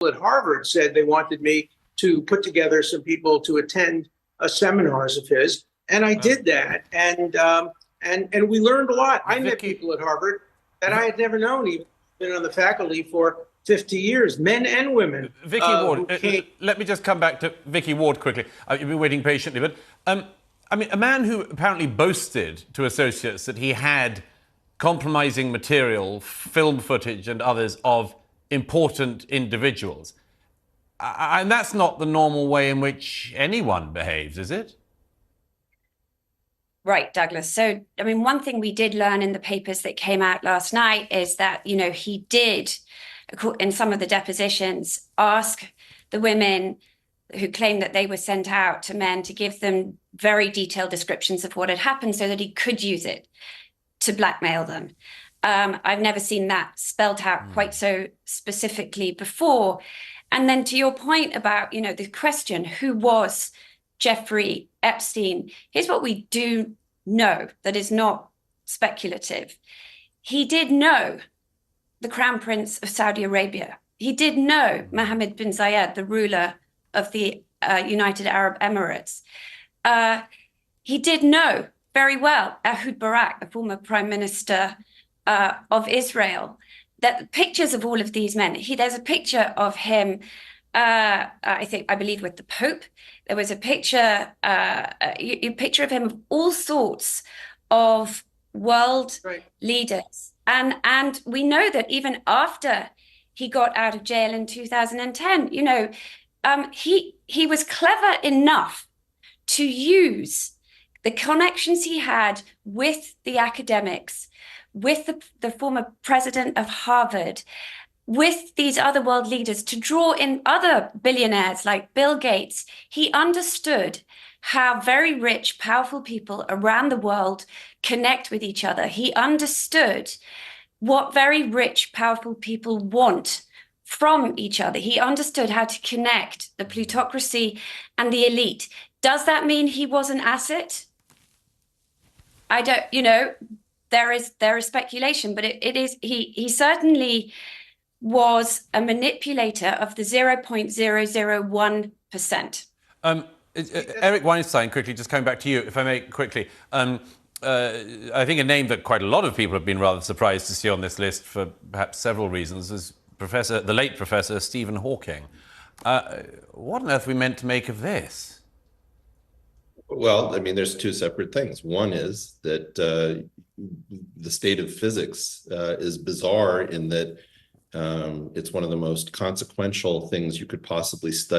at Harvard said they wanted me to put together some people to attend seminars of his, and I did that, and we learned a lot. I met people at Harvard that I had never known, even been on the faculty for 50 years, men and women. Vicky Ward, let me just come back to Vicky Ward quickly. You've been waiting patiently, but I mean, a man who apparently boasted to associates that he had compromising material, film footage and others of important individuals. And that's not the normal way in which anyone behaves, is it? Right, Douglas. So, I mean, one thing we did learn in the papers that came out last night is that, you know, he did, in some of the depositions, ask the women who claimed that they were sent out to men to give them very detailed descriptions of what had happened so that he could use it to blackmail them. I've never seen that spelled out quite so specifically before. And then to your point about, you know, the question, who was Jeffrey Epstein? Here's what we do know that is not speculative. He did know the Crown Prince of Saudi Arabia. He did know Mohammed bin Zayed, the ruler of the United Arab Emirates. He did know very well Ehud Barak, the former prime minister of Israel. That pictures of all of these men. There's a picture of him, I believe, with the Pope. There was a picture of him of all sorts of world leaders, and we know that even after he got out of jail in 2010, you know, he was clever enough to use the connections he had with the academics, with the former president of Harvard, with these other world leaders, to draw in other billionaires like Bill Gates. He understood how very rich, powerful people around the world connect with each other. He understood what very rich, powerful people want from each other. He understood how to connect the plutocracy and the elite. Does that mean he was an asset? I don't, you know, there is speculation, but it is he certainly was a manipulator of the 0.001%. Eric Weinstein, quickly, just coming back to you, if I may, quickly. I think a name that quite a lot of people have been rather surprised to see on this list for perhaps several reasons is the late Professor Stephen Hawking. What on earth are we meant to make of this? Well, I mean, there's two separate things. One is that the state of physics is bizarre in that it's one of the most consequential things you could possibly study.